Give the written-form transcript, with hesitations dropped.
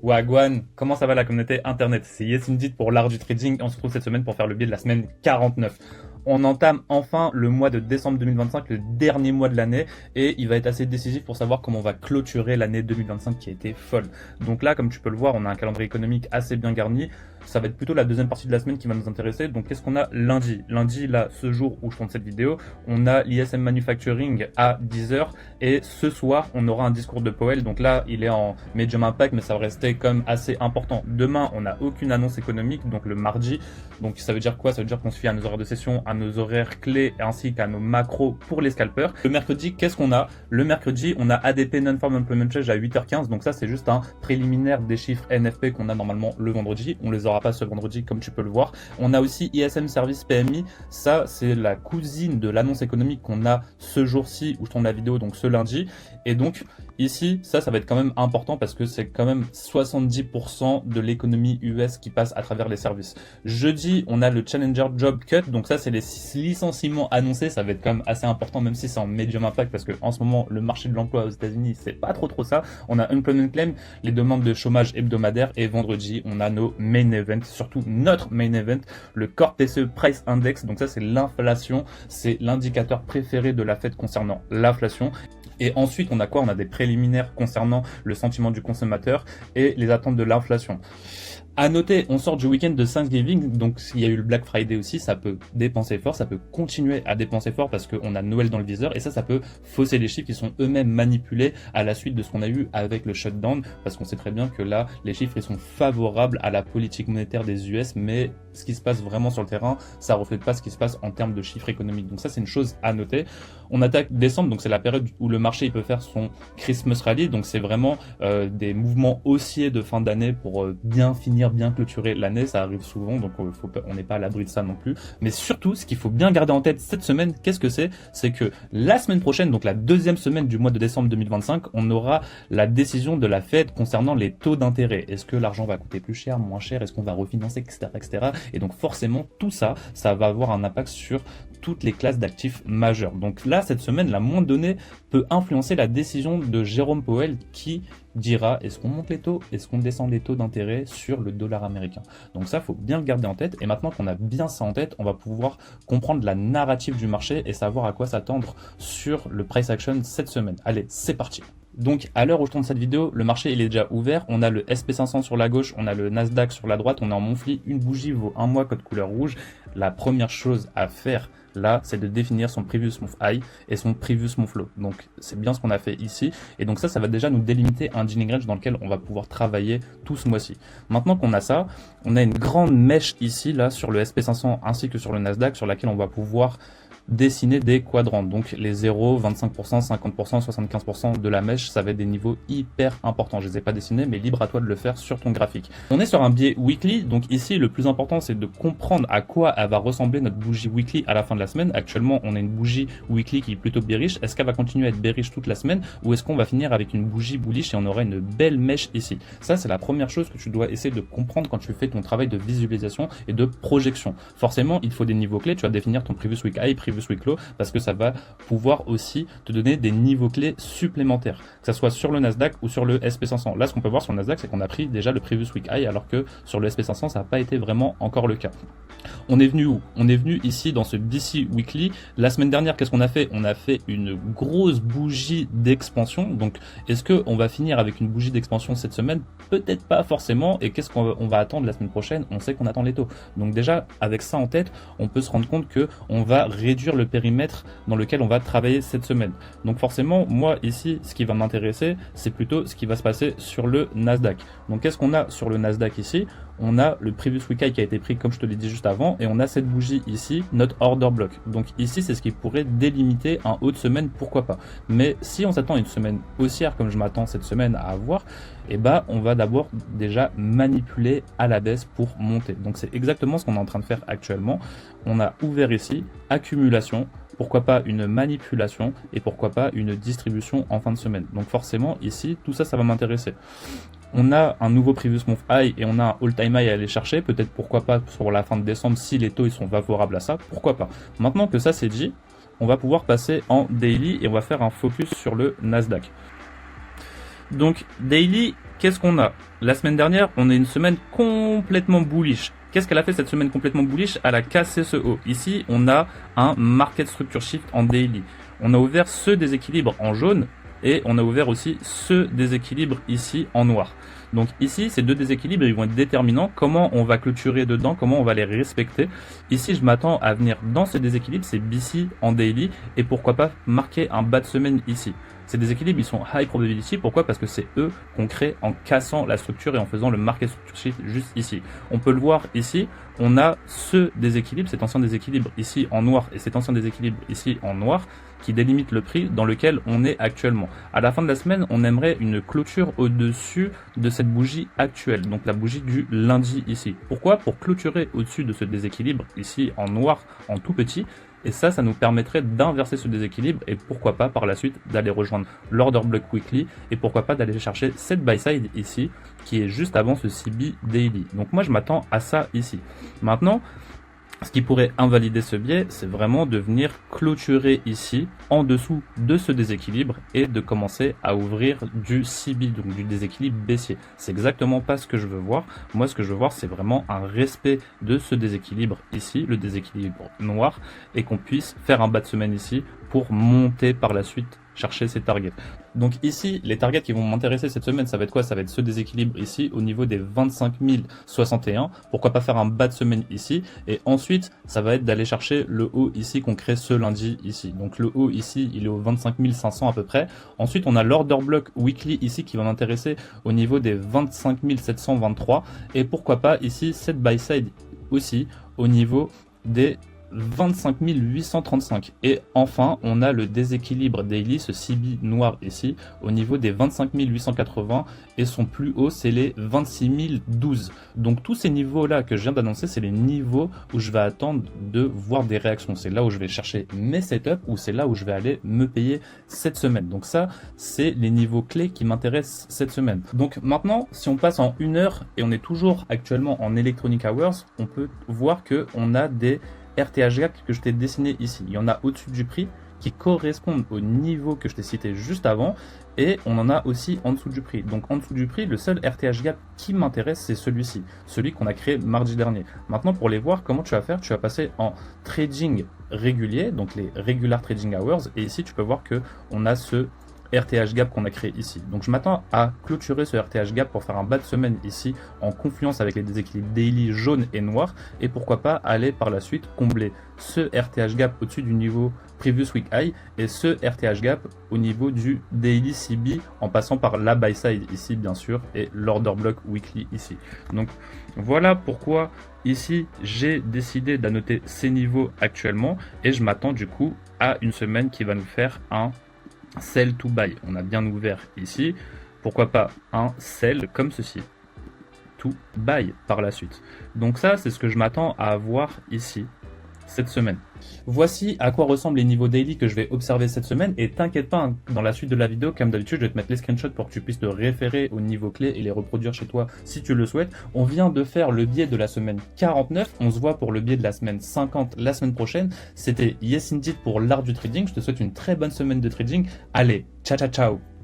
Wagwan, comment ça va la communauté internet? C'est Yes Indeed pour l'art du trading et on se retrouve cette semaine pour faire le biais de la semaine 49. On entame enfin le mois de décembre 2025, le dernier mois de l'année, et il va être assez décisif pour savoir comment on va clôturer l'année 2025 qui a été folle. Donc là, comme tu peux le voir, on a un calendrier économique assez bien garni. Ça va être plutôt la deuxième partie de la semaine qui va nous intéresser. Donc qu'est-ce qu'on a lundi? Lundi, là, ce jour où je tourne cette vidéo, on a l'ISM Manufacturing à 10h, et ce soir, on aura un discours de Powell. Donc là, il est en medium impact, mais ça va rester comme assez important. Demain, on n'a aucune annonce économique, donc le mardi. Donc ça veut dire quoi? Ça veut dire qu'on se fie à nos horaires de session, à nos horaires clés ainsi qu'à nos macros pour les scalpers. Le mercredi, qu'est-ce qu'on a? Le mercredi, on a ADP Non-Farm Employment Change à 8h15. Donc ça, c'est juste un préliminaire des chiffres NFP qu'on a normalement le vendredi. On les aura pas ce vendredi comme tu peux le voir. On a aussi ISM Service PMI. Ça, c'est la cousine de l'annonce économique qu'on a ce jour-ci où je tourne la vidéo, donc ce lundi. Et donc ici, ça va être quand même important parce que c'est quand même 70% de l'économie US qui passe à travers les services. Jeudi, on a le Challenger Job Cut. Donc ça, c'est les licenciements annoncés. Ça va être quand même assez important, même si c'est en medium impact, parce que en ce moment, le marché de l'emploi aux États-Unis, c'est pas trop ça. On a Unemployment Claim, les demandes de chômage hebdomadaire, et vendredi, on a nos main events, surtout notre main event, le Core PCE Price Index. Donc ça, c'est l'inflation. C'est l'indicateur préféré de la Fed concernant l'inflation. Et ensuite, on a quoi? On a des préliminaires concernant le sentiment du consommateur et les attentes de l'inflation. À noter, on sort du week-end de Thanksgiving, donc s'il y a eu le Black Friday aussi, ça peut dépenser fort, ça peut continuer à dépenser fort parce qu'on a Noël dans le viseur, et ça peut fausser les chiffres qui sont eux-mêmes manipulés à la suite de ce qu'on a eu avec le shutdown, parce qu'on sait très bien que là, les chiffres ils sont favorables à la politique monétaire des US, mais ce qui se passe vraiment sur le terrain, ça reflète pas ce qui se passe en termes de chiffres économiques. Donc ça, c'est une chose à noter. On attaque décembre, donc c'est la période où le marché il peut faire son Christmas Rally, donc c'est vraiment des mouvements haussiers de fin d'année pour bien finir, bien clôturer l'année. Ça arrive souvent, donc on n'est pas à l'abri de ça non plus. Mais surtout, ce qu'il faut bien garder en tête cette semaine, qu'est-ce que c'est que la semaine prochaine, donc la deuxième semaine du mois de décembre 2025, on aura la décision de la Fed concernant les taux d'intérêt. Est-ce que l'argent va coûter plus cher, moins cher? Est-ce qu'on va refinancer, etc., etc. Et donc forcément, tout ça, ça va avoir un impact sur toutes les classes d'actifs majeurs. Donc là, cette semaine, la moindre donnée peut influencer la décision de Jérôme Powell qui dira est-ce qu'on monte les taux, est-ce qu'on descend les taux d'intérêt sur le dollar américain. Donc ça, faut bien le garder en tête. Et maintenant qu'on a bien ça en tête, on va pouvoir comprendre la narrative du marché et savoir à quoi s'attendre sur le price action cette semaine. Allez, c'est parti. Donc à l'heure où je tourne cette vidéo, le marché il est déjà ouvert. On a le SP500 sur la gauche, on a le Nasdaq sur la droite, on est en Monthly. Une bougie vaut un mois code couleur rouge. La première chose à faire là, c'est de définir son Previous Move High et son Previous Move Low. Donc c'est bien ce qu'on a fait ici. Et donc ça va déjà nous délimiter un dealing range dans lequel on va pouvoir travailler tout ce mois-ci. Maintenant qu'on a ça, on a une grande mèche ici là sur le SP500 ainsi que sur le Nasdaq sur laquelle on va pouvoir dessiner des quadrants, donc les 0, 25%, 50%, 75% de la mèche, ça va être des niveaux hyper importants. Je les ai pas dessinés, mais libre à toi de le faire sur ton graphique. On est sur un biais weekly, donc ici le plus important c'est de comprendre à quoi elle va ressembler notre bougie weekly à la fin de la semaine. Actuellement on a une bougie weekly qui est plutôt bearish. Est-ce qu'elle va continuer à être bearish toute la semaine, ou est-ce qu'on va finir avec une bougie bullish et on aura une belle mèche ici? Ça c'est la première chose que tu dois essayer de comprendre quand tu fais ton travail de visualisation et de projection. Forcément il faut des niveaux clés, tu vas définir ton previous week high, previous week low, parce que ça va pouvoir aussi te donner des niveaux clés supplémentaires, que ça soit sur le Nasdaq ou sur le SP500. Là, ce qu'on peut voir sur le Nasdaq, c'est qu'on a pris déjà le previous week high, alors que sur le SP500, ça n'a pas été vraiment encore le cas. On est venu où? On est venu ici dans ce BC Weekly. La semaine dernière, qu'est-ce qu'on a fait? On a fait une grosse bougie d'expansion. Donc, est-ce qu'on va finir avec une bougie d'expansion cette semaine? Peut-être pas forcément. Et qu'est-ce qu'on va attendre la semaine prochaine? On sait qu'on attend les taux. Donc déjà, avec ça en tête, on peut se rendre compte que on va réduire le périmètre dans lequel on va travailler cette semaine. Donc forcément, moi ici, ce qui va m'intéresser, c'est plutôt ce qui va se passer sur le Nasdaq. Donc qu'est-ce qu'on a sur le Nasdaq ici? On a le previous week high qui a été pris comme je te l'ai dit juste avant, et on a cette bougie ici, notre order block. Donc ici, c'est ce qui pourrait délimiter un haut de semaine, pourquoi pas. Mais si on s'attend à une semaine haussière comme je m'attends cette semaine à avoir, eh ben, on va d'abord déjà manipuler à la baisse pour monter. Donc c'est exactement ce qu'on est en train de faire actuellement. On a ouvert ici, accumulation, pourquoi pas une manipulation et pourquoi pas une distribution en fin de semaine. Donc forcément ici, tout ça, ça va m'intéresser. On a un nouveau previous move high et on a un all-time high à aller chercher, peut-être pourquoi pas sur la fin de décembre si les taux ils sont favorables à ça, pourquoi pas. Maintenant que ça c'est dit, on va pouvoir passer en daily et on va faire un focus sur le Nasdaq. Donc daily, qu'est-ce qu'on a? La semaine dernière, on a une semaine complètement bullish. Qu'est-ce qu'elle a fait cette semaine complètement bullish? Elle a cassé ce haut. Ici, on a un market structure shift en daily. On a ouvert ce déséquilibre en jaune et on a ouvert aussi ce déséquilibre ici en noir. Donc ici, ces deux déséquilibres, ils vont être déterminants. Comment on va clôturer dedans, comment on va les respecter. Ici, je m'attends à venir dans ce déséquilibre, c'est BC en daily, et pourquoi pas marquer un bas de semaine ici. Ces déséquilibres, ils sont high probability. Pourquoi? Parce que c'est eux qu'on crée en cassant la structure et en faisant le market structure shift juste ici. On peut le voir ici, on a ce déséquilibre, cet ancien déséquilibre ici en noir et cet ancien déséquilibre ici en noir qui délimite le prix dans lequel on est actuellement. À la fin de la semaine, on aimerait une clôture au-dessus de cette bougie actuelle, donc la bougie du lundi ici. Pourquoi? Pour clôturer au-dessus de ce déséquilibre ici en noir, en tout petit. Et ça nous permettrait d'inverser ce déséquilibre et pourquoi pas par la suite d'aller rejoindre l'order block weekly et pourquoi pas d'aller chercher cette buy side ici qui est juste avant ce CB daily. Donc moi je m'attends à ça ici. Maintenant, ce qui pourrait invalider ce biais, c'est vraiment de venir clôturer ici, en dessous de ce déséquilibre, et de commencer à ouvrir du CB, donc du déséquilibre baissier. C'est exactement pas ce que je veux voir. Moi, ce que je veux voir, c'est vraiment un respect de ce déséquilibre ici, le déséquilibre noir, et qu'on puisse faire un bas de semaine ici pour monter par la suite chercher ces targets. Donc ici, les targets qui vont m'intéresser cette semaine, ça va être quoi? Ça va être ce déséquilibre ici au niveau des 25 061. Pourquoi pas faire un bas de semaine ici? Et ensuite, ça va être d'aller chercher le haut ici qu'on crée ce lundi ici. Donc le haut ici, il est au 25 500 à peu près. Ensuite, on a l'order block weekly ici qui va m'intéresser au niveau des 25 723. Et pourquoi pas ici, cette buy side aussi au niveau des 25 835. Et enfin, on a le déséquilibre daily, ce CB noir ici, au niveau des 25 880 et son plus haut, c'est les 26 012. Donc tous ces niveaux-là que je viens d'annoncer, c'est les niveaux où je vais attendre de voir des réactions. C'est là où je vais chercher mes setups ou c'est là où je vais aller me payer cette semaine. Donc ça, c'est les niveaux clés qui m'intéressent cette semaine. Donc maintenant, si on passe en 1 heure et on est toujours actuellement en Electronic Hours, on peut voir que on a des RTH gap que je t'ai dessiné ici. Il y en a au-dessus du prix qui correspondent au niveau que je t'ai cité juste avant et on en a aussi en dessous du prix. Donc en dessous du prix, le seul RTH gap qui m'intéresse, c'est celui-ci, celui qu'on a créé mardi dernier. Maintenant, pour les voir, comment tu vas faire? Tu vas passer en trading régulier, donc les regular trading hours, et ici tu peux voir que on a ce RTH gap qu'on a créé ici. Donc je m'attends à clôturer ce RTH gap pour faire un bas de semaine ici en confluence avec les déséquilibres daily jaune et noir et pourquoi pas aller par la suite combler ce RTH gap au-dessus du niveau previous week high et ce RTH gap au niveau du daily CB en passant par la buy side ici bien sûr et l'order block weekly ici. Donc voilà pourquoi ici j'ai décidé d'annoter ces niveaux actuellement et je m'attends du coup à une semaine qui va nous faire un sell to buy. On a bien ouvert ici. Pourquoi pas un sell comme ceci. To buy par la suite. Donc ça, c'est ce que je m'attends à avoir ici cette semaine. Voici à quoi ressemblent les niveaux daily que je vais observer cette semaine et t'inquiète pas, hein, dans la suite de la vidéo, comme d'habitude, je vais te mettre les screenshots pour que tu puisses te référer aux niveaux clés et les reproduire chez toi si tu le souhaites. On vient de faire le biais de la semaine 49, on se voit pour le biais de la semaine 50 la semaine prochaine. C'était Yes Indeed pour l'art du trading, je te souhaite une très bonne semaine de trading. Allez, ciao ciao ciao.